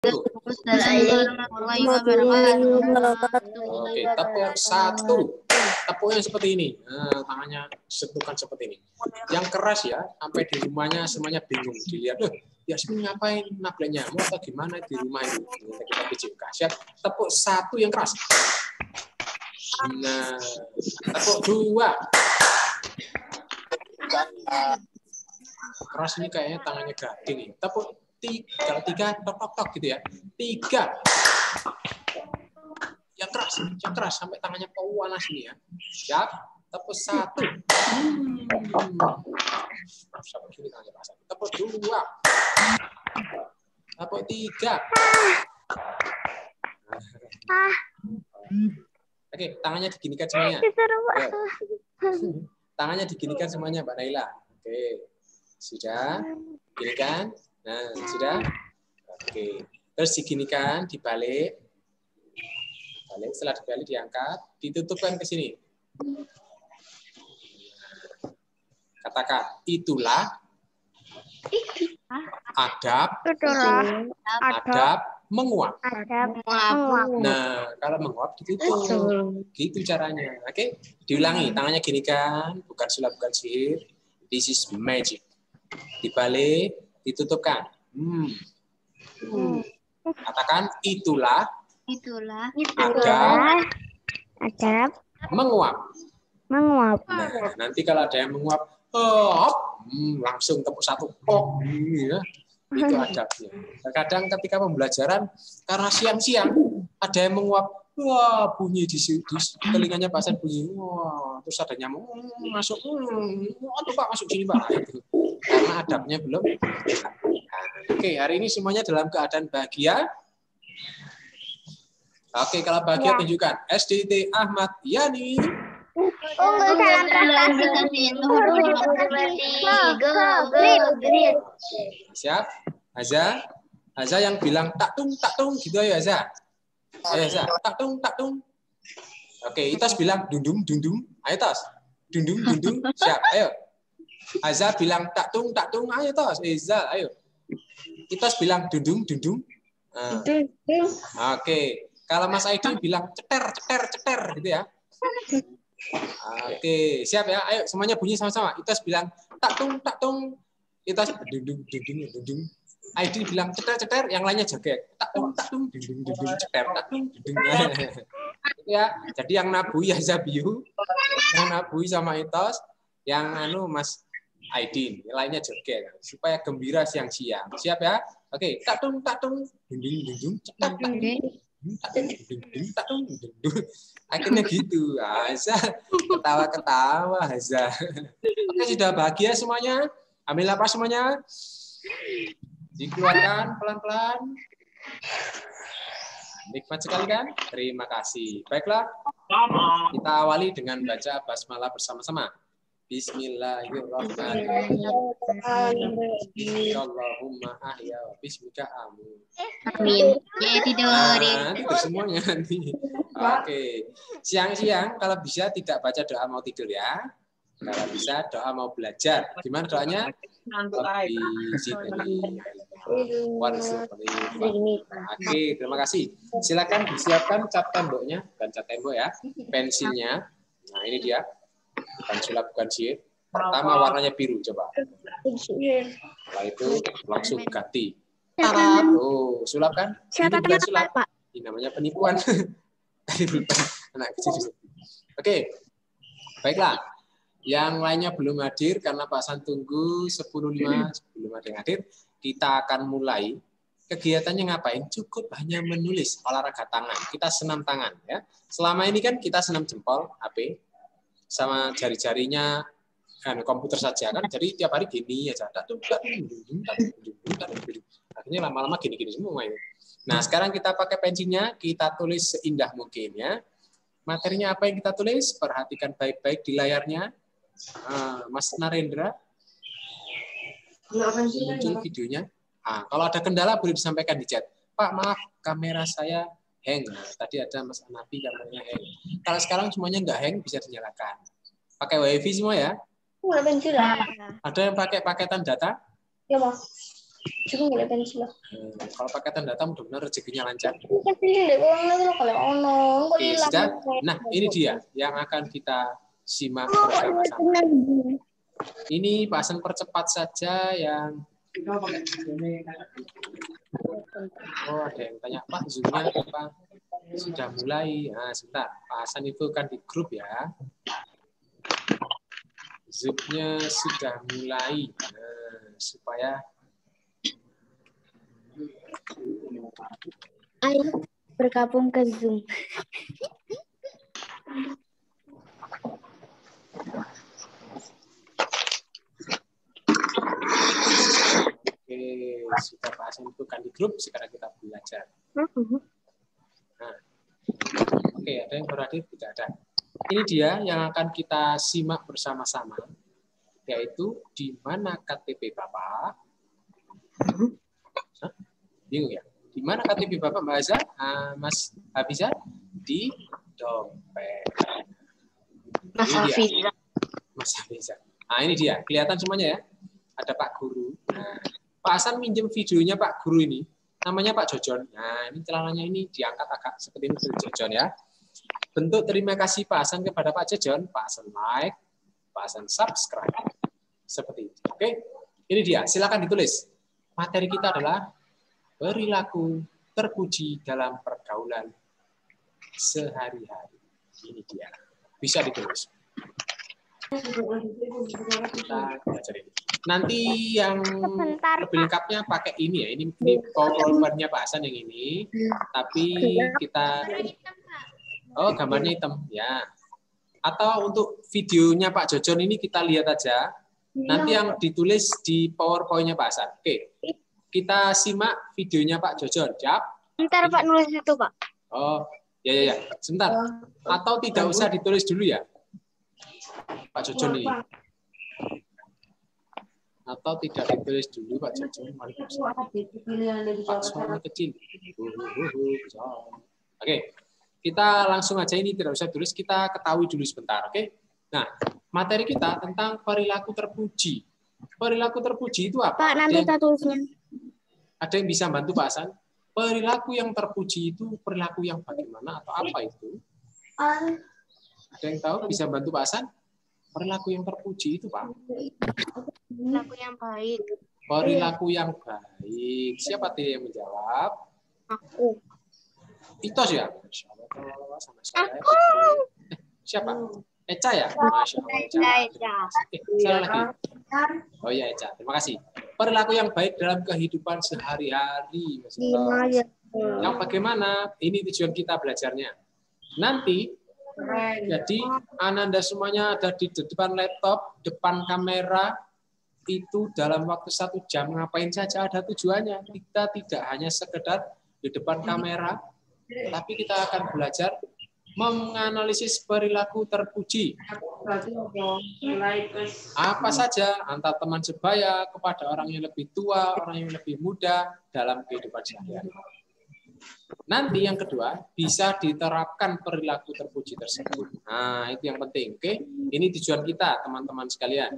warahmatullahi wabarakatuh. Oke, tepuk satu. Tepuknya seperti ini. Nah, tangannya sentuhkan seperti ini. Yang keras ya, sampai di rumahnya semuanya bingung. Dilihat, loh, Yasmin ngapain nablenya? Mau atau gimana di rumah ini? Kita PJK. Siap. Tepuk satu yang keras. Nah, tepuk dua. Keras ini kayaknya tangannya gading nih. Tepuk tiga, kalau tiga tok gitu ya. Tiga. Yang keras sampai tangannya panas ini ya. Siap. Tepuk satu. Sampai gini tangannya basah. Tepuk dua. Tepuk tiga. Oke, tangannya diginikan semuanya. Tangannya diginikan semuanya, Mbak Naila. Oke, sudah. Ginikan. Nah, sudah. Oke. Terus diginikan, dibalik. Balik, setelah dibalik diangkat, ditutupkan ke sini. Katakan, itulah adab menguap. Nah, kalau menguap ditutup. Gitu caranya. Oke, diulangi. Tangannya ginikan, bukan sulap, bukan sihir. This is magic. Dibalik, ditutupkan. Katakan, itulah adab menguap. Nah, nanti kalau ada yang menguap, langsung tepuk satu. Ya. Itu adabnya. Kadang ketika pembelajaran, karena siang-siang, ada yang menguap, wah bunyi di telinganya Pak Hasan bunyi, wah terus ada nyamuk masuk, tuh Pak masuk sini Pak. Itu. Karena adabnya belum. Oke, hari ini semuanya dalam keadaan bahagia. Oke, kalau bahagia tunjukkan. SDT Ahmad Yani. Unggul salam prestasi. Siap? Haza yang bilang tak tung gitu ayo Haza. Ayo Haza, tak tung. Oke, Itas bilang dundung. Ayo Tos. Dundung. Siap, ayo. Haza bilang tak tung, ayo Tos. Haza, ayo. Itas bilang dundung. Oke. Kalau Mas Aidi bilang ceter gitu ya. Oke, siap ya. Ayo semuanya bunyi sama-sama. Itas bilang tak tung. Itas dundung. Aidi bilang ceter, yang lainnya joget. Tak tung, dundung, ceter, tak tung, dundung. Ya, jadi yang nabui Zabiu, yang nabui sama Itas, yang Mas Aidin, yang lainnya joget supaya gembira siang-siang. Siap ya? Oke, tak tung, dundung, ceter, tak tung. Akhirnya gitu. Haza ketawa Haza. Oke, sudah bahagia semuanya? Ambil napas semuanya. Dikeluarkan pelan-pelan. Nikmat sekali kan? Terima kasih. Baiklah, kita awali dengan baca basmalah bersama-sama. Bismillahirrahmanirrahim. Allahumma ahya wa bismika amin. Tidur semuanya nanti. Oke. Siang-siang kalau bisa tidak baca doa mau tidur ya. Kalau bisa doa mau belajar. Gimana doanya? Oke, terima kasih. Silakan disiapkan cat temboknya, dan cat tembok ya, pensilnya. Nah, ini dia. Bukan sulap, bukan sihir. Pertama warnanya biru, coba. Setelah itu langsung ganti. Tuh, sulap kan? Ini bukan sulap. Ini namanya penipuan. Anak kecil. Oke. Baiklah. Yang lainnya belum hadir karena Pak Hasan tunggu 10.05 sebelum ada yang hadir. Kita akan mulai. Kegiatannya ngapain? Cukup hanya menulis olahraga tangan. Kita senam tangan ya. Selama ini kan kita senam jempol, HP, sama jari-jarinya kan komputer saja kan. Jadi tiap hari gini aja. Akhirnya lama-lama gini-gini semua ini. Nah, sekarang kita pakai pensilnya, kita tulis seindah mungkin ya. Materinya apa yang kita tulis? Perhatikan baik-baik di layarnya. Mas Narendra. Muncul videonya. Kalau ada kendala boleh disampaikan di chat. Pak, maaf, kamera saya hang. Nah, tadi ada Mas Anapi kameranya hang. Kalau sekarang semuanya nggak hang, bisa dinyalakan. Pakai WiFi semua ya? Ada yang pakai paketan data? Ya, Mas. Juga nggak ada pensil. Kalau pakai tanda tam benar rezekinya lancar. Oke, sudah. Nah, ini dia yang akan kita simak bersama-sama. Ini Pak Hasan percepat saja yang oh, ada yang tanya, Pak, Zoom-nya apa? Sudah mulai. Nah, sebentar. Pak Hasan itu kan di grup ya. Zoom-nya sudah mulai. Nah, supaya ayo bergabung ke Zoom. oke, sudah Pak Hasan itu kan di grup, sekarang kita belajar. Nah, oke, ada yang baru hadir? Tidak ada. Ini dia yang akan kita simak bersama-sama, yaitu di mana KTP Bapak? Hah? Bingung ya? Di mana KTP Bapak, Mbak Azza? Mas Hafiza? Di dompet. Mas Hafiza. Mas Hafiza. Nah, ini dia. Kelihatan semuanya ya? Ada Pak Guru. Nah, Pak Hasan minjem videonya Pak Guru ini. Namanya Pak Jojon. Nah, ini celananya ini diangkat agak seperti ini Jojon ya. Bentuk terima kasih Pak Hasan kepada Pak Jojon, Pak Hasan like, Pak Hasan subscribe. Seperti itu. Oke, ini dia. Silakan ditulis. Materi kita adalah perilaku terpuji dalam pergaulan sehari-hari. Ini dia. Bisa ditulis. Kita belajar ini. Nanti yang lebih lengkapnya pakai ini ya. Ini PowerPoint-nya Pak Hasan yang ini. Tapi kita gambarnya hitam ya. Atau untuk videonya Pak Jojon ini kita lihat aja. Nanti yang ditulis di PowerPoint-nya Pak Hasan. Oke. Kita simak videonya Pak Jojon. Siap? Bentar Pak nulis itu Pak. Oh, ya. Sebentar. Atau tidak usah ditulis dulu ya? Pak Jojon ini. Atau tidak ditulis dulu Pak Jojon. Pak suara kecil. Oke. Kita langsung aja ini tidak usah tulis, kita ketahui dulu sebentar, oke? Nah, materi kita tentang perilaku terpuji. Perilaku terpuji itu apa? Pak, nanti kita tulisnya. Ada yang bisa bantu Pak Hasan? Perilaku yang terpuji itu perilaku yang bagaimana atau apa itu? Ada yang tahu bisa bantu Pak Hasan? Perilaku yang terpuji itu Pak? Perilaku yang baik. Perilaku yang baik. Siapa tadi yang menjawab? Aku. Itos ya? Masya Allah, sama saya. Siapa? Eca ya? Masya Allah, Eca. Salah lagi. Oh ya, Eca. Terima kasih. Perilaku yang baik dalam kehidupan sehari-hari. Yang bagaimana? Ini tujuan kita belajarnya. Nanti, jadi Ananda semuanya ada di depan laptop, depan kamera, itu dalam waktu 1 jam ngapain saja ada tujuannya. Kita tidak hanya sekedar di depan kamera, tapi kita akan belajar menganalisis perilaku terpuji. Apa saja antar teman sebaya kepada orang yang lebih tua, orang yang lebih muda dalam kehidupan sehari-hari. Nanti yang kedua, bisa diterapkan perilaku terpuji tersebut. Nah, itu yang penting. Oke, ini tujuan kita, teman-teman sekalian.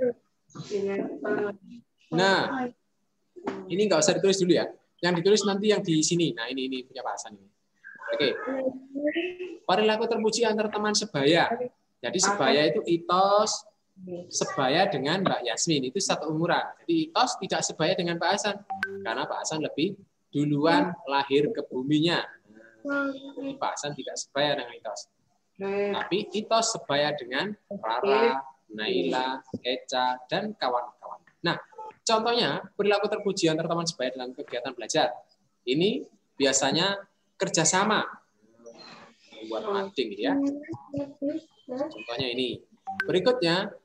Nah, ini nggak usah ditulis dulu ya. Yang ditulis nanti yang di sini. Nah, ini punya Pak Hasan ini. Oke. Perilaku terpuji antar teman sebaya. Jadi sebaya itu Itos sebaya dengan Mbak Yasmin. Itu satu umuran. Jadi Itos tidak sebaya dengan Pak Hasan. Karena Pak Hasan lebih duluan lahir ke buminya. Jadi Pak Hasan tidak sebaya dengan Itos. Tapi Itos sebaya dengan Rara, Naila, Eca, dan kawan-kawan. Nah, contohnya perilaku terpuji antar teman sebaya dalam kegiatan belajar. Ini biasanya kerjasama buat mading ya. Contohnya ini. Berikutnya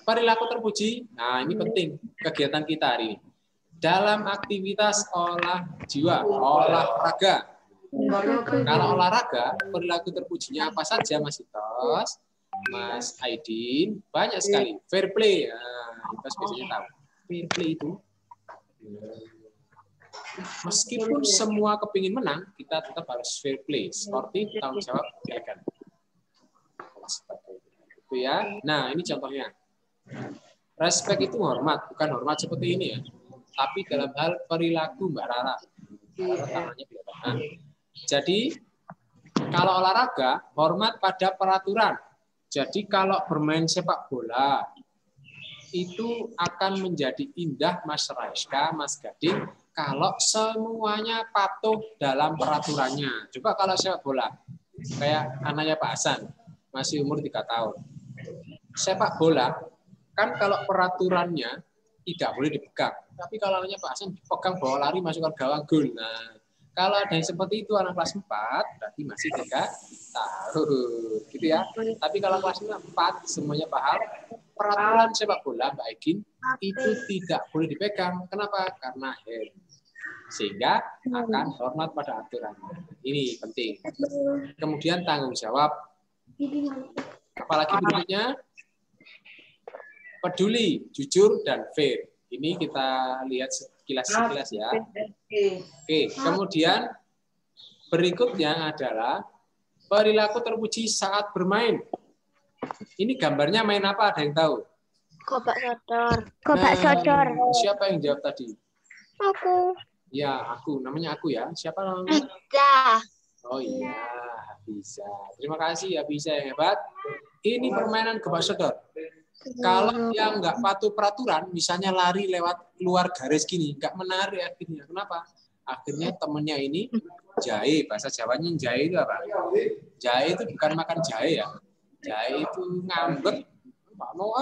perilaku terpuji. Nah, ini penting kegiatan kita hari ini. Dalam aktivitas olah jiwa, olahraga. Kalau olahraga, perilaku terpujinya apa saja Mas Itos, Mas Aidin? Banyak sekali. Fair play. Nah, Itos biasanya tahu. Fair play itu meskipun semua kepingin menang, kita tetap harus fair play, sportif, tanggung jawab, elegan. Itu ya. Nah, ini contohnya. Respect itu hormat, bukan hormat seperti ini ya. tapi dalam hal perilaku Mbak Rara. Tangannya di tangan. Jadi kalau olahraga hormat pada peraturan. Jadi kalau bermain sepak bola itu akan menjadi indah Mas Raiska, Mas Gading kalau semuanya patuh dalam peraturannya. Coba kalau sepak bola kayak anaknya Pak Hasan masih umur 3 tahun. Sepak bola kan kalau peraturannya tidak boleh dipegang. Tapi kalau anaknya Pak Hasan dipegang bawa lari masukkan gawang gol. Nah, kalau ada yang seperti itu anak kelas 4 berarti masih 3 tahun. Gitu ya. Tapi kalau kelas 4 semuanya paham, peraturan sepak bola Mbak Egin itu tidak boleh dipegang. Kenapa? Karena hand. Sehingga akan hormat pada aturan. Ini penting. Kemudian tanggung jawab. Apalagi berikutnya? Peduli, jujur, dan fair. Ini kita lihat sekilas-sekilas ya. Oke, kemudian berikutnya adalah perilaku terpuji saat bermain. Ini gambarnya main apa? Ada yang tahu? Gobak sodor. Siapa yang jawab tadi? Aku. Ya, aku. Namanya aku ya. Siapa namanya? Bisa. Oh iya, bisa. Terima kasih ya, bisa yang hebat. Ini permainan gobak sodor. Kalau yang nggak patuh peraturan, misalnya lari lewat luar garis gini, nggak menarik akhirnya. Kenapa? Akhirnya temennya ini jahe, bahasa Jawanya jahe itu apa? Jahe itu bukan makan jahe ya. Jahe itu ngambek, nggak mau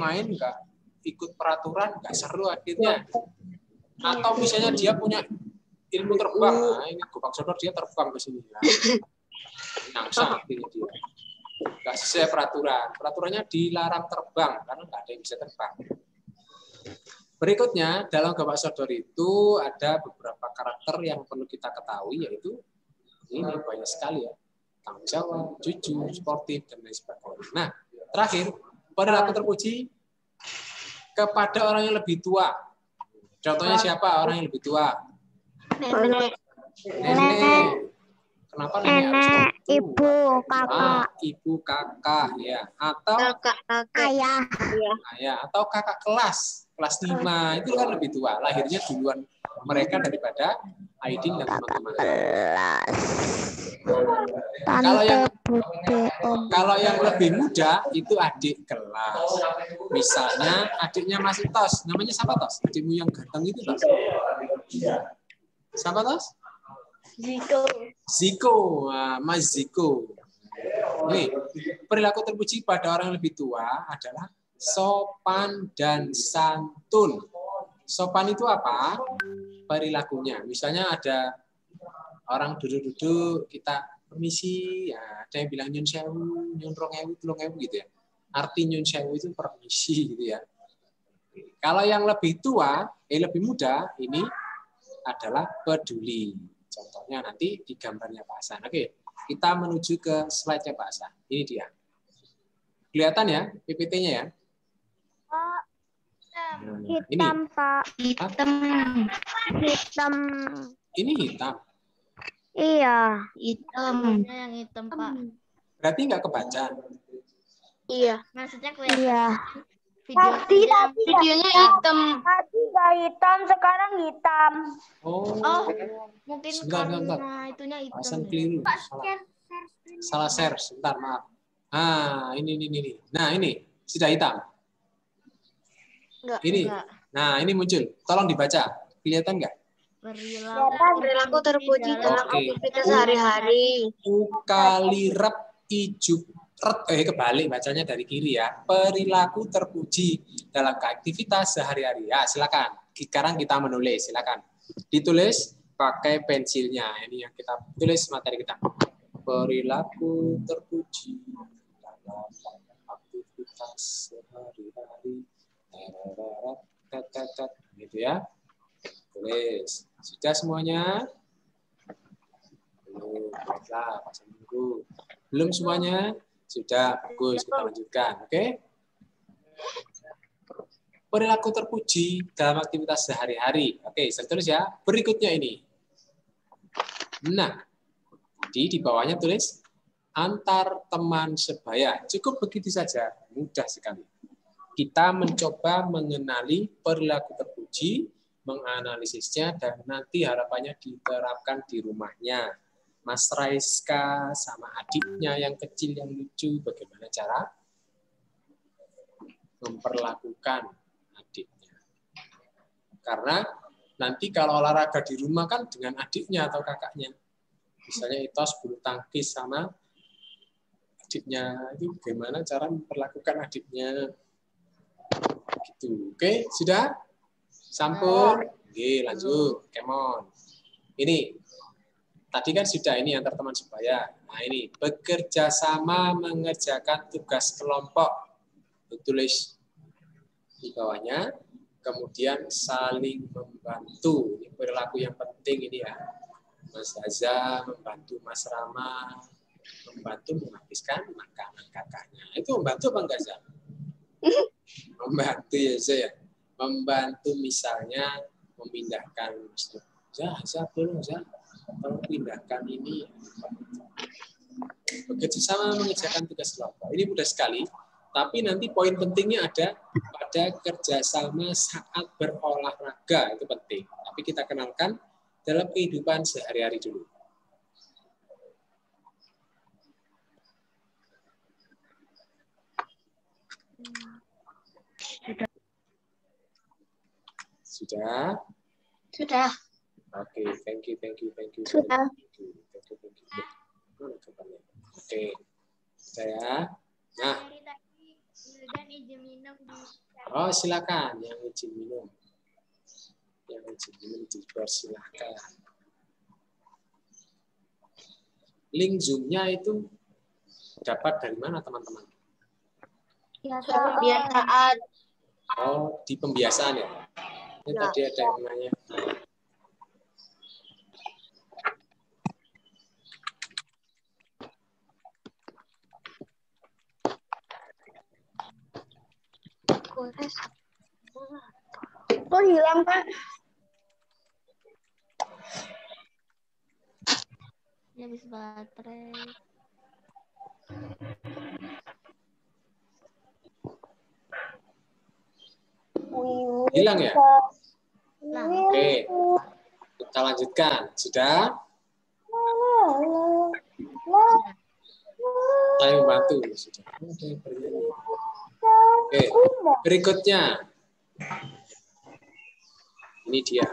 main, nggak ikut peraturan, nggak seru akhirnya. Atau misalnya dia punya ilmu terbang, nah ini gobak sodor dia terbang ke sini. Nangsa akhirnya dia. Nggak sesuai peraturan. Peraturannya dilarang terbang karena nggak ada yang bisa terbang. Berikutnya dalam gobak sodor itu ada beberapa karakter yang perlu kita ketahui, yaitu ini banyak sekali ya, tanggung jawab, jujur, sportif, dan lain sebagainya. Nah, terakhir perilaku terpuji kepada orang yang lebih tua. Contohnya siapa orang yang lebih tua? Nenek. Nenek. Kenapa nenek? Ibu, kakak. Ibu, kakak, ya. Atau Ayah. ayah, atau kakak kelas 5 itu kan lebih tua. Lahirnya duluan mereka daripada Aidin dan teman-teman. Kalau yang lebih muda itu adik kelas. Misalnya adiknya masih Tos. Namanya siapa Tos? Adikmu yang ganteng itu Tos. Siapa Tos? Ziko, Mas Ziko. Nih, perilaku terpuji pada orang yang lebih tua adalah sopan dan santun. Sopan itu apa? Perilakunya. Misalnya ada orang duduk-duduk, kita permisi, ya ada yang bilang nyun sewu, nyun rongewu, tulung ewu gitu ya. Arti nyun sewu itu permisi gitu ya. Kalau yang lebih tua, lebih muda, ini adalah peduli. Contohnya nanti di gambarnya Pak Hasan. Oke, kita menuju ke slide-nya Pak Hasan. Ini dia. Kelihatan ya PPT-nya ya? Hitam, Pak. Hitam. Ini hitam. Iya. Hitam. Yang hitam, Pak. Berarti nggak kebaca? Iya. Maksudnya kelihatan. Iya. Videonya hitam. Tadi nggak hitam, sekarang hitam. Oh, Mungkin sebentar. karena itunya hitam. Hasan keliru. Salah share, sebentar, maaf. Ini. Nah, ini sudah hitam. Ini. Nah, ini muncul. Tolong dibaca. Kelihatan nggak? Perilaku terpuji dalam aktivitas sehari-hari. Ukalirep ijuk. Kebalik bacanya dari kiri ya. Perilaku terpuji dalam aktivitas sehari-hari. Ya, silakan. Sekarang kita menulis, silakan. Ditulis pakai pensilnya. Ini yang kita tulis materi kita. Perilaku terpuji dalam aktivitas sehari-hari. Gitu ya. Tulis. Sudah semuanya? Belum. Baiklah, pasang tunggu. Belum semuanya? Sudah, bagus. Kita lanjutkan. Oke? Perilaku terpuji dalam aktivitas sehari-hari. Oke, saya tulis ya. Berikutnya ini. Nah, di bawahnya tulis antar teman sebaya. Cukup begitu saja. Mudah sekali. Kita mencoba mengenali perilaku terpuji terpuji, menganalisisnya, dan nanti harapannya diterapkan di rumahnya. Mas Raiska sama adiknya yang kecil yang lucu, bagaimana cara memperlakukan adiknya. Karena nanti kalau olahraga di rumah kan dengan adiknya atau kakaknya. Misalnya Itos bulu tangkis sama adiknya, itu bagaimana cara memperlakukan adiknya. Gitu. Oke, sudah? Sampur? Oke, lanjut. Come on. Ini tadi kan sudah ini antar teman sebaya. Nah ini bekerja sama mengerjakan tugas kelompok. Tulis di bawahnya. Kemudian saling membantu. Ini perilaku yang penting ini ya. Mas Haza membantu Mas Rama, membantu menghabiskan makanan kakaknya. Itu membantu apa enggak, Zah? Membantu ya, Zah. Membantu misalnya memindahkan. Zah, tolong Zah. Tolong pindahkan ini. Bekerja sama mengerjakan tugas kelompok. Ini mudah sekali, tapi nanti poin pentingnya ada pada kerjasama saat berolahraga, itu penting. Tapi kita kenalkan dalam kehidupan sehari-hari dulu. Sudah? Sudah. Oke, thank you. Sudah. Oke, saya. Nah, oh silakan yang izin minum. Yang izin minum dipersilakan. Link Zoom-nya itu dapat dari mana teman-teman? Kebiasaan. Oh, di pembiasaan ya? Ini Ya. tadi ada yang nanya. Oh, hilang, Pak. Ini habis baterai. Hilang ya? Nah, Oke, kita lanjutkan. Sudah? Saya membantu. Sudah. Oke, berikutnya. Ini dia.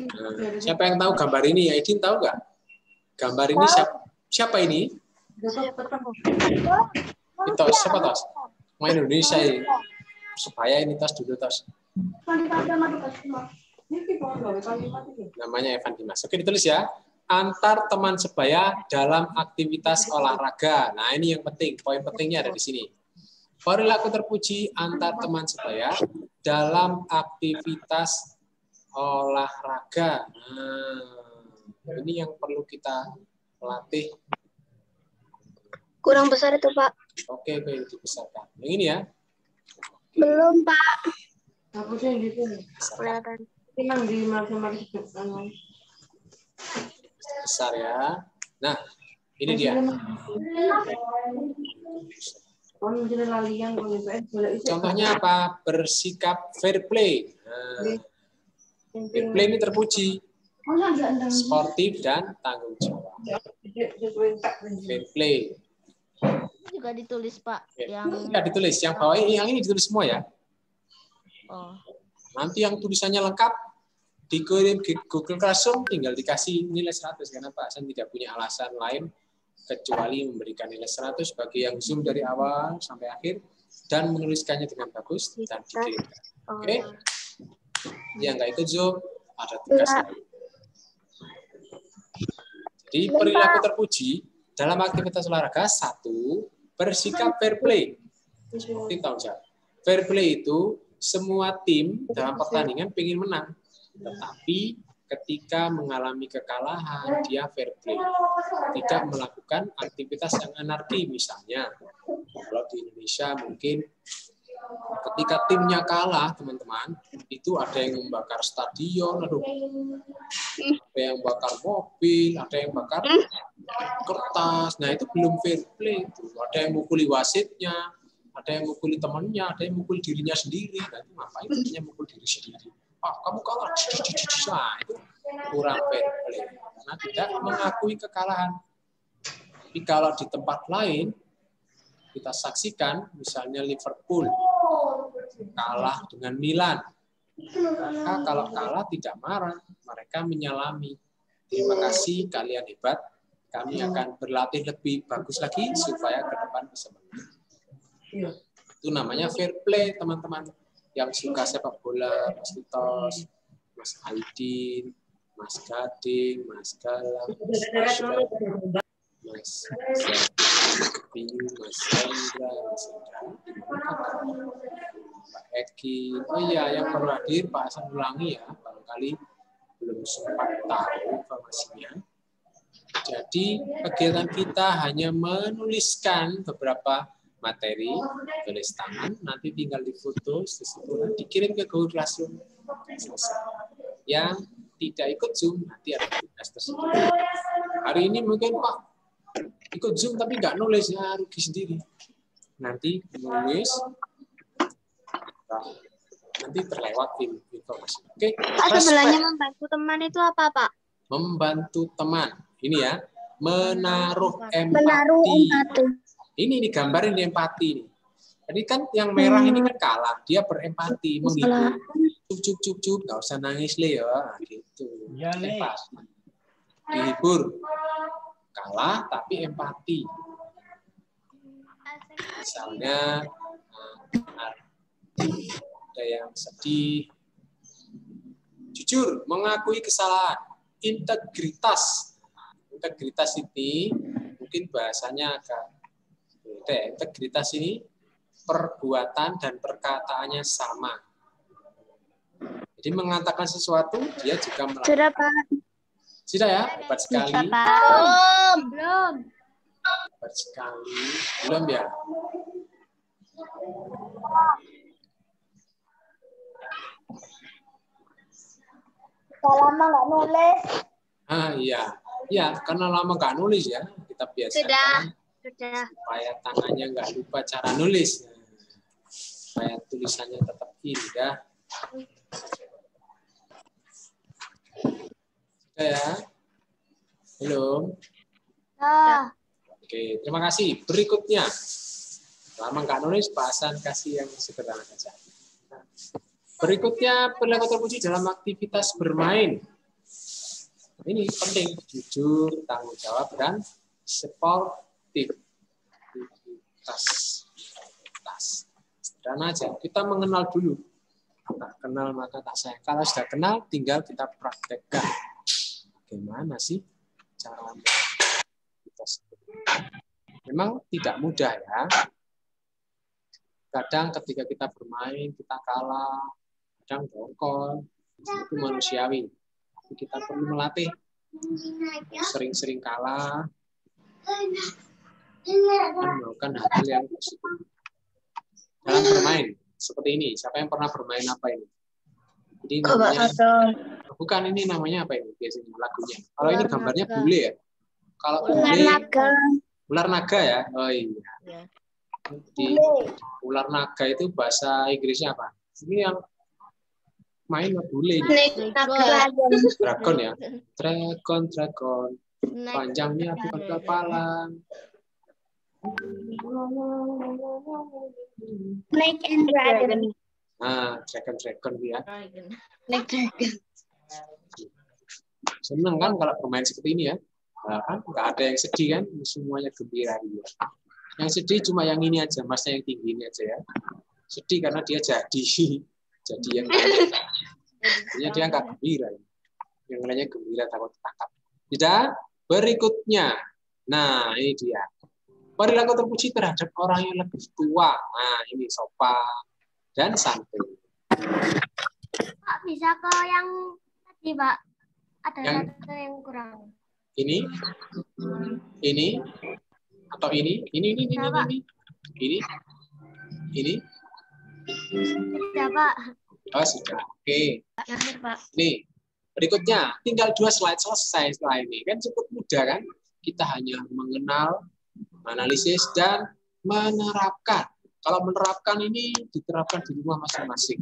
Nah, siapa yang tahu gambar ini? Aidin tahu nggak? Gambar ini siapa ini? Tos, siapa Tos? Main Indonesia ini. Supaya ini Tos dulu Tos. Namanya Evan Dimas. Oke, ditulis ya. Antar teman sebaya dalam aktivitas olahraga. Nah, ini yang penting. Poin pentingnya ada di sini. Perilaku terpuji antar teman sebaya dalam aktivitas olahraga. Nah, ini yang perlu kita latih. Kurang besar itu, Pak. Oke, dibesarkan. Yang ini ya. Belum, Pak. Hapusnya gitu. Kelihatan. Yang di matematika. Besar ya. Nah, ini dia. Contohnya apa? Bersikap fair play. Nah, fair play ini terpuji, sportif dan tanggung jawab. Fair play. juga ditulis Pak. Ya, Yang ditulis. Yang bawah ini, yang ini ditulis semua ya. oh. Nanti yang tulisannya lengkap dikirim ke Google Classroom, tinggal dikasih nilai 100. Kenapa? Saya tidak punya alasan lain kecuali memberikan nilai 100 bagi yang Zoom dari awal sampai akhir dan menuliskannya dengan bagus dan dikirimkan. Oke? Yang nggak ikut Zoom ada tugas lain. Jadi perilaku terpuji dalam aktivitas olahraga, 1, bersikap fair play. Seperti tahu nggak? Fair play itu semua tim dalam pertandingan ingin menang, tetapi ketika mengalami kekalahan dia fair play, tidak melakukan aktivitas yang anarki. Misalnya kalau di Indonesia mungkin ketika timnya kalah, teman-teman, itu ada yang membakar stadion, ada yang bakar mobil, ada yang bakar kertas. Nah, itu belum fair play. Ada yang mukuli wasitnya, ada yang mukuli temannya, ada yang mukuli dirinya sendiri. Nah, itu ngapain? Artinya mukul diri sendiri. kamu kalah. Nah, itu kurang fair play karena tidak mengakui kekalahan. Tapi kalau di tempat lain kita saksikan, misalnya Liverpool kalah dengan Milan, maka kalau kalah tidak marah, mereka menyalami. Terima kasih, kalian hebat. Kami akan berlatih lebih bagus lagi supaya ke depan bisa menang. Itu namanya fair play, teman-teman. Yang suka sepak bola, Mas Titos, Mas Aidin, Mas Gading, Mas Galang, Mas Ashraf, Mas Binyu, Mas Hendra, Mas Hendra, Pak Eki. Oh iya, yang baru hadir Pak Hasan ulangi ya, barangkali belum sempat tahu informasinya. Jadi kegiatan kita hanya menuliskan beberapa materi, tulis tangan, nanti tinggal difoto, dikirim ke Google Classroom. Selesai. Yang tidak ikut Zoom, nanti ada tugas tersebut. Hari ini mungkin Pak ikut Zoom tapi nggak nulis, ya rugi sendiri. Nanti nulis, nanti terlewat informasi. Oke. Pak, sebelahnya membantu teman itu apa, Pak? Membantu teman. Ini ya, menaruh empati. Menaruh empati. Ini gambar ini empati ini. Jadi kan yang merah ini kan kalah, dia berempati, menghibur. Cup, nggak usah nangis le ya, gitu. Ya, Le. Dihibur. Kalah tapi empati. Misalnya ada yang sedih. Jujur, mengakui kesalahan. Integritas. Integritas ini mungkin bahasanya agak beda. Integritas ini perbuatan dan perkataannya sama. Jadi mengatakan sesuatu, dia juga melakukan. Sudah, Pak. Sudah ya, hebat sekali. Belum. Hebat sekali. Belum ya? Kalau lama nggak nulis. Iya. Iya, karena lama nggak nulis ya, kita biasakan. Sudah. Supaya tangannya nggak lupa cara nulis. Supaya tulisannya tetap indah. Sudah ya? Belum? Nah, Oke, terima kasih. Berikutnya. Lama nggak nulis, Pak Hasan kasih yang sederhana saja. Berikutnya, perilaku terpuji dalam aktivitas bermain. Ini penting, jujur, tanggung jawab, dan sportif. Tas. Sederhana aja. Kita mengenal dulu. Tak kenal maka tak sayang. Kalau sudah kenal, tinggal kita praktekkan. Bagaimana sih cara kita sendiri? Memang tidak mudah ya. Kadang ketika kita bermain, kita kalah. Kadang dongkol. Itu manusiawi. Tapi kita perlu melatih. Sering-sering kalah. Melakukan hal-hal yang positif. Dalam bermain. Seperti ini. Siapa yang pernah bermain apa ini? Jadi namanya, bukan ini namanya apa ini biasanya lagunya. Kalau ini gambarnya bule ya. Kalau bule, ular naga ya. Oh iya. Di ular naga itu bahasa Inggrisnya apa? Ini yang main bule. Dragon ya. Dragon. Panjangnya bukan kepala. Snake and Dragon. Nah, dragon ya. Snake Dragon. Seneng kan kalau bermain seperti ini ya. Nah, kan nggak ada yang sedih kan, semuanya gembira gitu. Yang sedih cuma yang ini aja, masnya yang tinggi ini aja ya. Sedih karena dia jadi yang lainnya dia nggak gembira. Yang lainnya gembira takut tertangkap. Tidak. Berikutnya, nah ini dia. Perilaku terpuji terhadap orang yang lebih tua. Nah ini sopan dan santun. Pak, bisa ke yang tadi, Pak. Ada Yang- satu yang kurang. Ini atau ini. Sudah, Pak. Oh sudah. Oke. Akhir, Pak. Nih berikutnya tinggal 2 slide selesai setelah ini kan cukup mudah kan? Kita hanya mengenal, menganalisis dan menerapkan. Kalau menerapkan ini diterapkan di rumah masing-masing.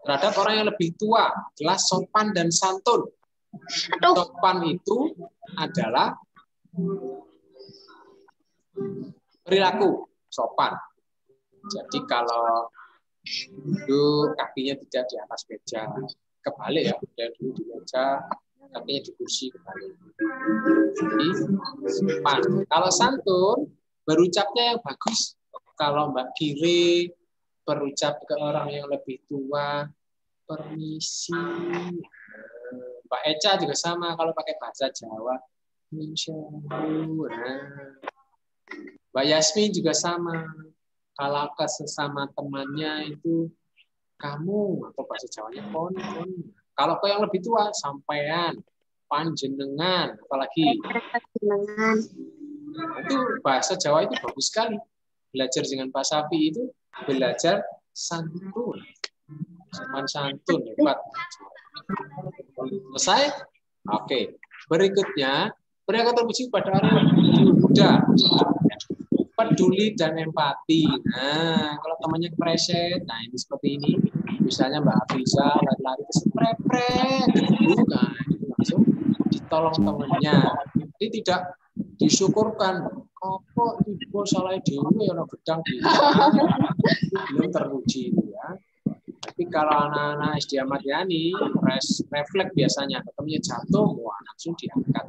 terhadap orang yang lebih tua, jelas sopan dan santun. Sopan itu adalah perilaku sopan. Jadi kalau duduk kakinya tidak di atas meja, kebalik ya, dia duduk di meja, kakinya di kursi kebalik. Jadi sopan. Kalau santun, berucapnya yang bagus. Kalau Mbak Kiri berucap ke orang yang lebih tua, permisi. Mbak Eca juga sama kalau pakai bahasa Jawa. Mbak Yasmin juga sama. Kalau ke sesama temannya itu kamu atau bahasa Jawanya kon. Kalau ke yang lebih tua sampean, panjenengan, apalagi. Itu bahasa Jawa itu bagus sekali. Belajar dengan Pak Safi itu belajar santun. Sopan santun, hebat. Selesai? Oke. Berikutnya, mereka terpuji pada orang yang muda. Peduli dan empati. Nah, kalau temannya kepreset, nah ini seperti ini. Misalnya Mbak Afisa lari-lari ke seprepret, nah itu langsung ditolong temannya. Jadi tidak disyukurkan. Apa itu salah dewe ono gedang belum terpuji itu ya. Tapi kalau anak-anak SD Ahmad Yani, refleks biasanya ketemunya jatuh, wah langsung diangkat.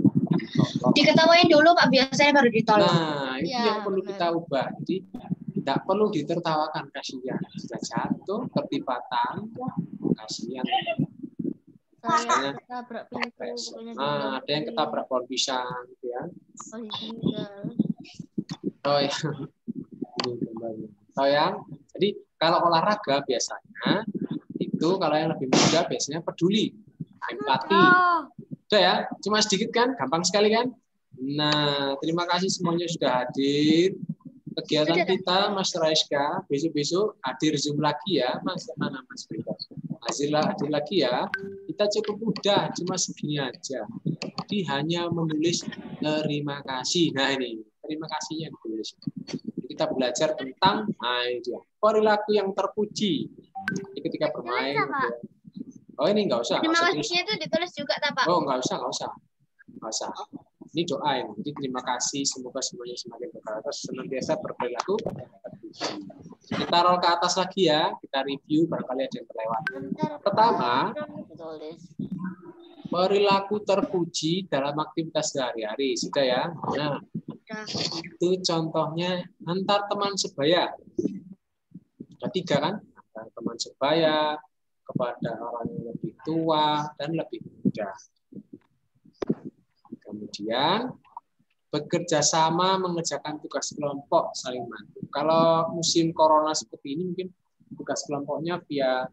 Diketawain dulu Pak, biasanya baru ditolong. Nah, itu Ya, yang perlu kita ubah. Jadi tidak perlu ditertawakan, kasihan. Sudah jatuh, tertibatan, kasihan. Saya ketabrak pintu. Pokoknya Nah, ada yang ketabrak pohon pisang, gitu ya. Oh ya. Oh ya. Jadi kalau olahraga biasanya itu kalau yang lebih muda biasanya peduli, empati. Udah ya, cuma sedikit kan, gampang sekali kan. Nah, terima kasih semuanya sudah hadir. Kegiatan kita, Mas Raiska, besok-besok hadir Zoom lagi ya, Mas. Mana Mas Rika? Hadir lagi ya. Kita cukup mudah, cuma segini aja. Jadi hanya menulis terima kasih. Nah ini, terima kasihnya ditulis. Kita belajar tentang perilaku yang terpuji. Jadi ketika bermain. Oh ini nggak usah. Terima kasihnya itu ditulis juga Pak? Oh nggak usah. Ini doa ini. Jadi terima kasih, semoga semuanya semakin berkah, senantiasa berperilaku terpuji. Kita roll ke atas lagi ya. Kita review barangkali ada yang terlewat. Pertama, perilaku terpuji dalam aktivitas sehari-hari. Sudah ya. Nah, itu contohnya antar teman sebaya. Ada 3 kan? Antar teman sebaya, kepada orang yang lebih tua dan lebih muda. Kemudian bekerja sama mengerjakan tugas kelompok, saling bantu. Kalau musim corona seperti ini mungkin tugas kelompoknya via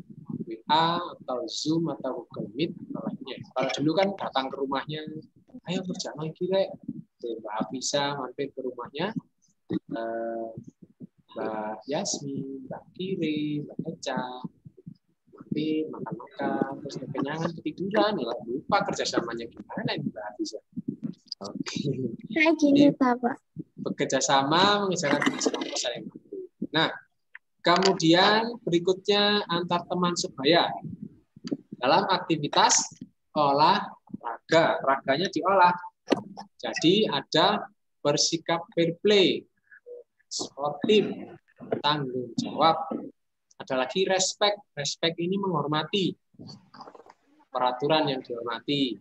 WA atau Zoom atau Google Meet atau lainnya. Kalau dulu kan datang ke rumahnya, ayo kerja lagi Rek. Mbak Afisa mampir ke rumahnya, Mbak Yasmin, Mbak Kiri, Mbak Eca, makan-makan, terus kekenyangan, ketiduran, lupa kerjasamanya gimana ini Mbak Afisa. Oke. Kayak gini Pak. Bekerja sama mengerjakan tugas kelompok saling bantu. Nah, kemudian berikutnya antar teman sebaya dalam aktivitas olahraga, raganya diolah. Jadi ada bersikap fair play, sportif, tanggung jawab. Ada lagi respect. Respect ini menghormati peraturan yang dihormati,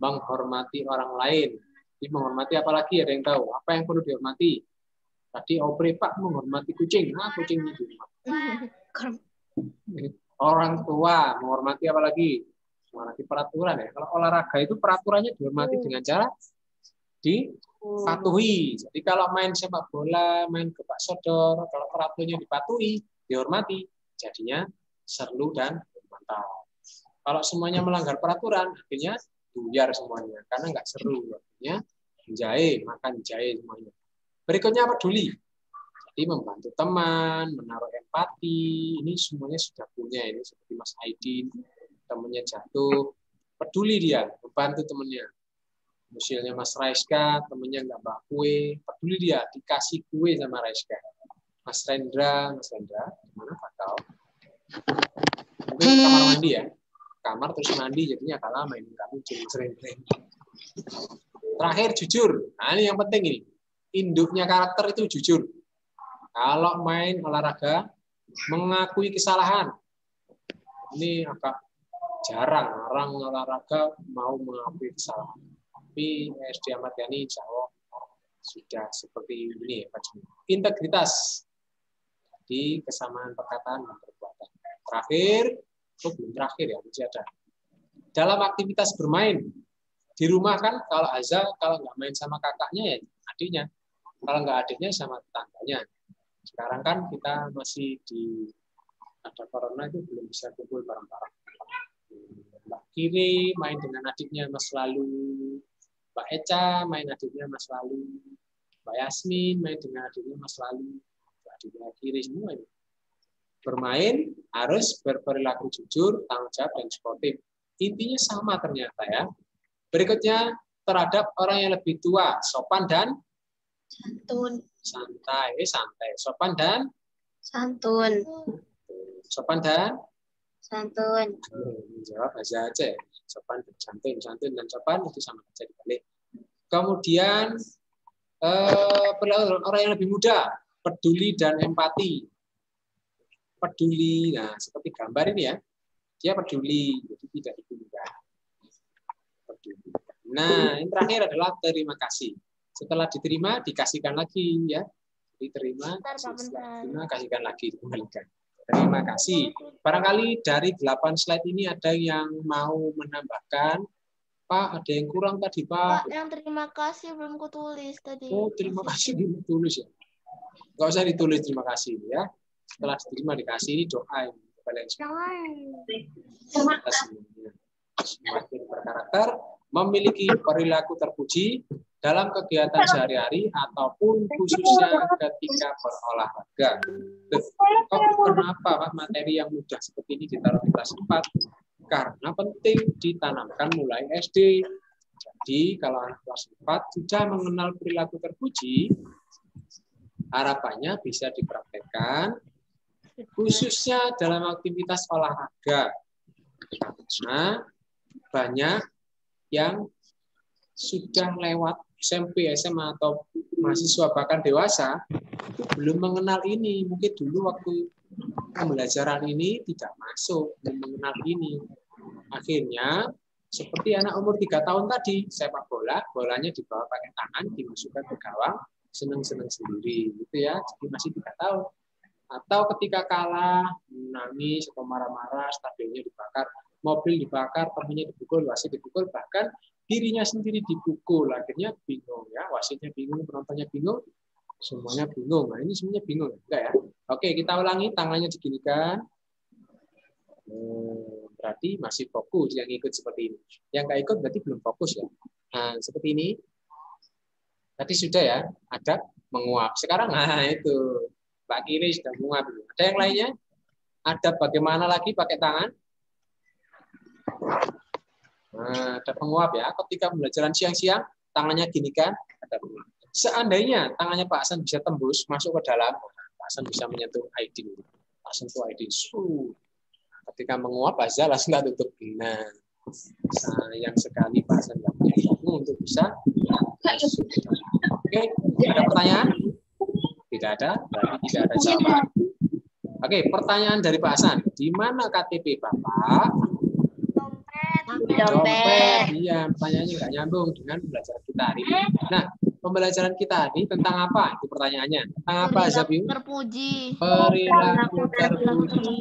menghormati orang lain. Jadi menghormati apalagi ada yang tahu apa yang perlu dihormati. Tadi Opre Pak menghormati kucing. Nah, kucingnya di rumah. Orang tua menghormati apalagi? Menghormati peraturan ya. Kalau olahraga itu peraturannya dihormati dengan cara dipatuhi. Jadi kalau main sepak bola, main gepak sodor, kalau peraturannya dipatuhi, dihormati, jadinya seru dan mantap. Kalau semuanya melanggar peraturan, akhirnya buyar semuanya karena nggak seru. Artinya makan jahe semuanya. Berikutnya peduli. Jadi membantu teman, menaruh empati, ini semuanya sudah punya. Ini seperti Mas Aidin, temannya jatuh, peduli dia, membantu temannya. Misalnya Mas Raiska, temannya nggak bawa kue, peduli dia, dikasih kue sama Raiska. Mas Rendra, mana Pak kau? Mungkin kamar mandi ya. Kamar terus mandi jadinya agak lama ini kamu cuma sering-sering. Terakhir jujur. Nah, ini yang penting ini. Induknya karakter itu jujur. Kalau main olahraga mengakui kesalahan. Ini agak jarang orang olahraga mau mengakui kesalahan. Tapi SD Ahmad Yani insya Allah sudah seperti ini ya Pak Juni. Integritas di kesamaan perkataan dan perbuatan. Terakhir, belum terakhir ya, masih ada. Dalam aktivitas bermain di rumah kan, kalau Azza kalau nggak main sama kakaknya ya adiknya, kalau nggak adiknya sama tetangganya. Sekarang kan kita masih di ada corona itu belum bisa kumpul bareng-bareng. Mbak Kiri main dengan adiknya Mas Lalu, Mbak Eca main adiknya Mas Lalu, Mbak Yasmin main dengan adiknya Mas Lalu, adiknya Kiri semua ini. Bermain harus berperilaku jujur, tanggung jawab, dan sportif. Intinya sama ternyata ya. Berikutnya terhadap orang yang lebih tua, sopan dan Santun. santai, sopan dan Santun. sopan dan Santun. jawab aja ya. Sopan dan santun dan sopan itu sama saja dibalik. Kemudian perilaku orang yang lebih muda, peduli dan empati. Peduli, nah seperti gambar ini ya, dia peduli, jadi tidak ditinggal. Peduli. Nah, yang terakhir adalah terima kasih. Setelah diterima, dikasihkan lagi ya. Diterima, kasihkan lagi, dikembalikan. Terima kasih. Barangkali dari 8 slide ini ada yang mau menambahkan. Pak, ada yang kurang tadi, Pak. Pak, yang terima kasih belum kutulis tadi. Oh, terima kasih belum tulis ya. Nggak usah ditulis terima kasih ya. Setelah diterima dikasih doa kepada yang semakin berkarakter, memiliki perilaku terpuji dalam kegiatan sehari-hari ataupun khususnya ketika berolahraga. Kenapa Pak materi yang mudah seperti ini ditaruh di kelas 4? Karena penting ditanamkan mulai SD. Jadi kalau anak kelas 4 sudah mengenal perilaku terpuji, harapannya bisa dipraktekkan khususnya dalam aktivitas olahraga. Karena banyak yang sudah lewat SMP, SMA, atau mahasiswa bahkan dewasa itu belum mengenal ini. Mungkin dulu waktu pembelajaran ini tidak masuk, belum mengenal ini. Akhirnya seperti anak umur 3 tahun tadi, sepak bola, bolanya dibawa pakai tangan, dimasukkan ke gawang, seneng-seneng sendiri, gitu ya. Jadi masih 3 tahun. Atau ketika kalah, nangis atau marah-marah, stadionnya dibakar, mobil dibakar, temannya dipukul, wasit dipukul, bahkan dirinya sendiri dipukul. Akhirnya bingung ya, wasitnya bingung, penontonnya bingung, semuanya bingung. Nah, ini semuanya bingung, enggak ya? Oke, kita ulangi, tangannya diginikan. Berarti masih fokus yang ikut seperti ini. Yang nggak ikut berarti belum fokus ya. Nah, seperti ini. Tadi sudah ya, ada menguap. Sekarang nah itu. Pak Kiri sudah menguap. Ada yang lainnya? Ada bagaimana lagi pakai tangan? Nah, ada penguap ya. Ketika pembelajaran siang-siang, tangannya gini kan? Ada penguap. Seandainya tangannya Pak Hasan bisa tembus, masuk ke dalam, Pak Hasan bisa menyentuh ID. Pak sentuh ID. Ketika menguap, Azza langsung nggak tutup. Nah, sayang sekali Pak Hasan nggak punya ilmu untuk bisa. Oke, ada pertanyaan? Tidak ada, berarti tidak ada jawaban. Oke, pertanyaan dari Pak Hasan. Di mana KTP Bapak? Dompet. Iya, pertanyaannya nggak nyambung dengan pembelajaran kita hari ini. Nah, pembelajaran kita hari ini tentang apa? Itu pertanyaannya. Tentang apa, Zabiu? Terpuji. Perilaku terpuji.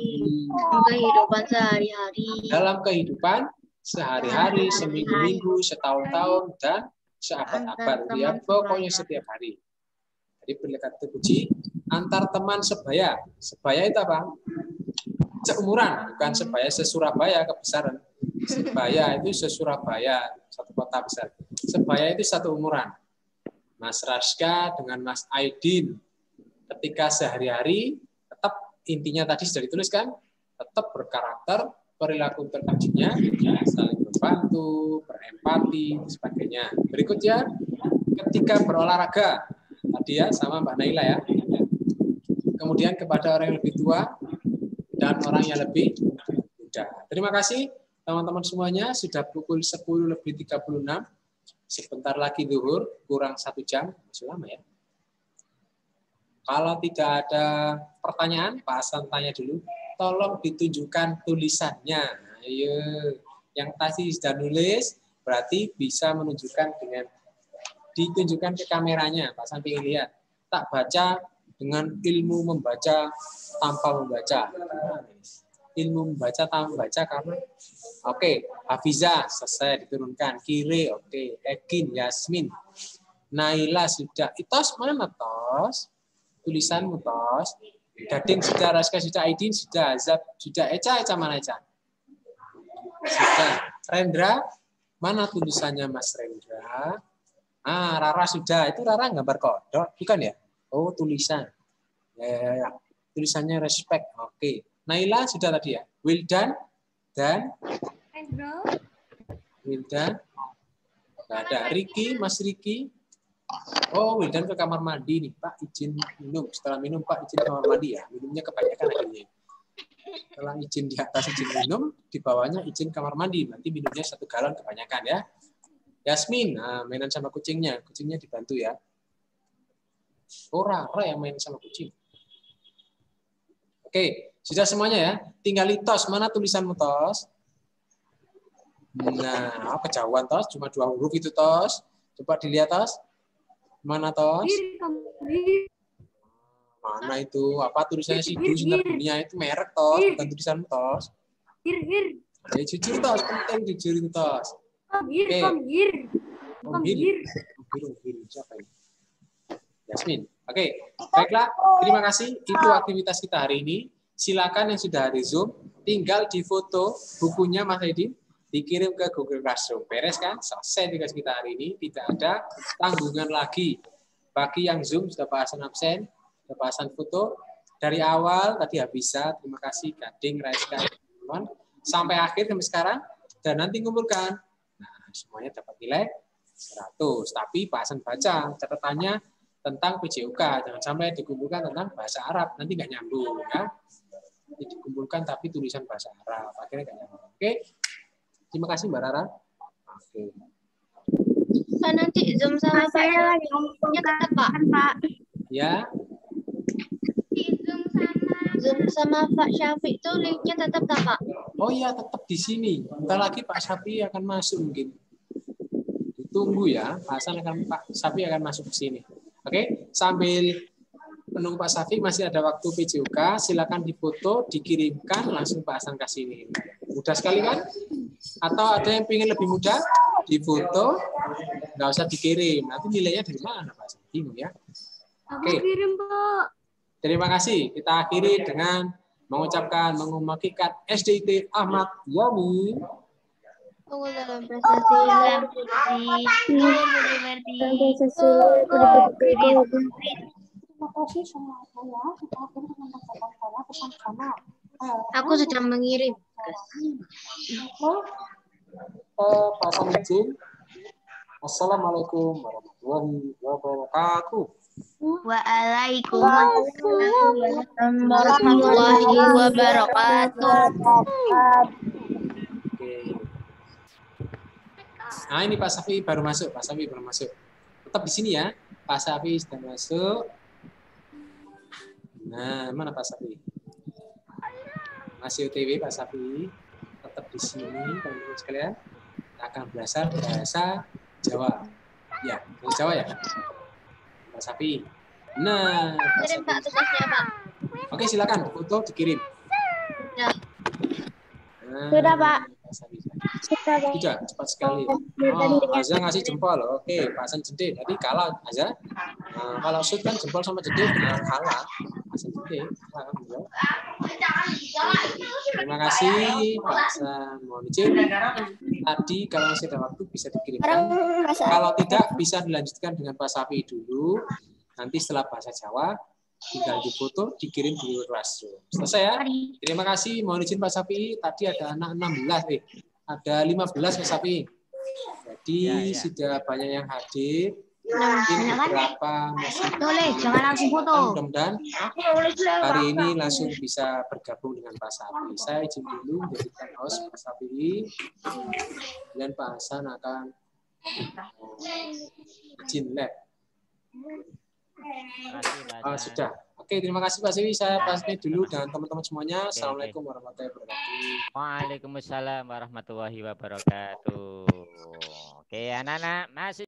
Kehidupan sehari-hari. Dalam kehidupan sehari-hari, seminggu-minggu, setahun-tahun, dan seabad-abad. Ya, pokoknya setiap hari. Jadi perilaku terpuji antar teman sebaya. Sebaya itu apa? Seumuran, bukan sebaya se-Surabaya kebesaran. Sebaya itu se-Surabaya, satu kota besar. Sebaya itu satu umuran. Mas Raska dengan Mas Aidin. Ketika sehari-hari, tetap intinya tadi sudah dituliskan, tetap berkarakter, perilaku terpujinya, saling membantu, berempati, dan sebagainya. Berikutnya, ketika berolahraga, tadi ya sama Mbak Naila ya. Kemudian kepada orang yang lebih tua, dan orang yang lebih muda. Terima kasih teman-teman semuanya. Sudah pukul 10:36. Sebentar lagi zuhur, kurang 1 jam. Masih lama ya. Kalau tidak ada pertanyaan, Pak Hasan tanya dulu. Tolong ditunjukkan tulisannya. Ayo, yang tadi sudah nulis, berarti bisa menunjukkan dengan ditunjukkan ke kameranya. Pak Hasan ingin lihat. Tak baca dengan ilmu membaca tanpa membaca. Ilmu membaca tanpa membaca karena oke, Hafiza selesai diturunkan. Kire oke, Ekin, Yasmin, Naila sudah. Itos mana Tos? Tulisanmu Tos. Gading sudah, Raska sudah, Aidin sudah, Zab sudah, Eca mana Eca? Sudah. Rendra, mana tulisannya Mas Rendra? Ah, Rara sudah. Itu Rara gambar kodok, bukan ya? Oh, tulisan. Ya. Tulisannya respect. Oke. Naila sudah tadi ya. Wildan dan Wildan. Nggak ada. Riki, Mas Riki. Oh, Wildan ke kamar mandi nih, Pak. Izin minum. Setelah minum, Pak, izin kamar mandi ya. Minumnya kebanyakan akhirnya. Setelah izin di atas izin minum, di bawahnya izin kamar mandi. Nanti minumnya 1 galon kebanyakan ya. Yasmin, nah, mainan sama kucingnya. Kucingnya dibantu ya. Oh, Rara yang main sama kucing. Oke, sudah semuanya ya. Tinggal Tos. Mana tulisanmu, Tos? Nah, kejauhan, Tos. Cuma 2 huruf itu, Tos. Coba dilihat, Tos. Mana, Tos? Mana itu? Apa tulisannya Sidu Sinar Dunia? Itu merek, Tos. Bukan tulisan, Tos. Ya, jujur, Tos. Penting jujur itu, Tos. Oke. Siapa ini? Yasmin. Oke. Baiklah. Terima kasih. Itu aktivitas kita hari ini. Silakan yang sudah ada Zoom, tinggal difoto bukunya Mas Edin, dikirim ke Google Classroom. Beres kan? Selesai tugas kita hari ini. Tidak ada tanggungan lagi. Bagi yang Zoom sudah Pak Hasan absen, sudah Pak Hasan foto. Dari awal tadi bisa. Terima kasih Gading, Raiska, teman-teman. Sampai akhir sampai sekarang. Dan nanti kumpulkan. Nah, semuanya dapat nilai 100. Tapi Pak Hasan baca catatannya tentang PJOK. Jangan sampai dikumpulkan tentang bahasa Arab. Nanti nggak nyambung. Ya. Nanti dikumpulkan tapi tulisan bahasa Arab. Akhirnya nggak nyambung. Oke. Terima kasih Mbak Rara. Oke. Pak, nanti Zoom sama Pak ya tetap Pak. Ya. Zoom sama Pak Syafiq itu linknya tetap tak Pak? Oh iya, tetap di sini. Bentar lagi Pak Syafiq akan masuk mungkin. Ditunggu ya, Pak Syafiq akan masuk ke sini. Oke, sambil menunggu Pak Syafiq masih ada waktu PJOK, silakan difoto, dikirimkan langsung Pak Hasan ke sini. Mudah sekali kan? Atau ada yang ingin lebih mudah? Difoto, nggak usah dikirim. Nanti nilainya dari mana Pak Hasan? Bingung ya. Oke. Kirim, Pak. Terima kasih. Kita akhiri dengan mengucapkan mengumakikan SDIT Ahmad Yani. Tunggu dalam prestasi dalam Terima kasih semua saya. Kita akhiri dengan perkataan saya bersama-sama. Aku sudah mengirim. Pak Samijin. Assalamualaikum warahmatullahi wabarakatuh. Waalaikumsalam warahmatullahi wabarakatuh. Oke. Nah ini Pak Safi baru masuk. Pak Safi baru masuk. Tetap di sini ya. Pak Safi sudah masuk. Nah mana Pak Safi? Masih OTW Pak Safi. Tetap di sini teman-teman sekalian. Kita akan belajar bahasa Jawa. Ya, bahasa Jawa ya. Pak Safi. Nah, Kirim Pak tugasnya Pak. Oke, silakan foto dikirim. Ya. Nah, Sudah, Pak. Pak Safi. Sudah, Pak. Sudah, cepat sekali. Oh, Azza ngasih jempol. Oke, Pak Hasan jendit. Tadi kalah Azza. Kalau shoot kan jempol sama jendit kalah. Hasan jendit. Terima kasih Pak Hasan. Mohon izin. Tadi kalau masih ada waktu bisa dikirimkan. Kalau tidak bisa dilanjutkan dengan Pak Safi dulu. Nanti setelah bahasa Jawa tinggal difoto, dikirim di Classroom. Selesai ya? Terima kasih. Mohon izin Pak Safi. Tadi ada anak 16 ada 15 Pak Safi. Jadi sudah banyak yang hadir. Ini beberapa masih Boleh, jangan langsung foto. mudah-mudahan hari ini langsung bisa bergabung dengan Pak Sapi. Saya izin dulu menjadikan host Pak Sapi, dan Pak Hasan akan izin lab. Sudah. Oke, terima kasih Pak Siwi. Saya pamit dulu dengan teman-teman semuanya. Assalamualaikum warahmatullahi wabarakatuh. Waalaikumsalam warahmatullahi wabarakatuh. Oke, anak-anak masih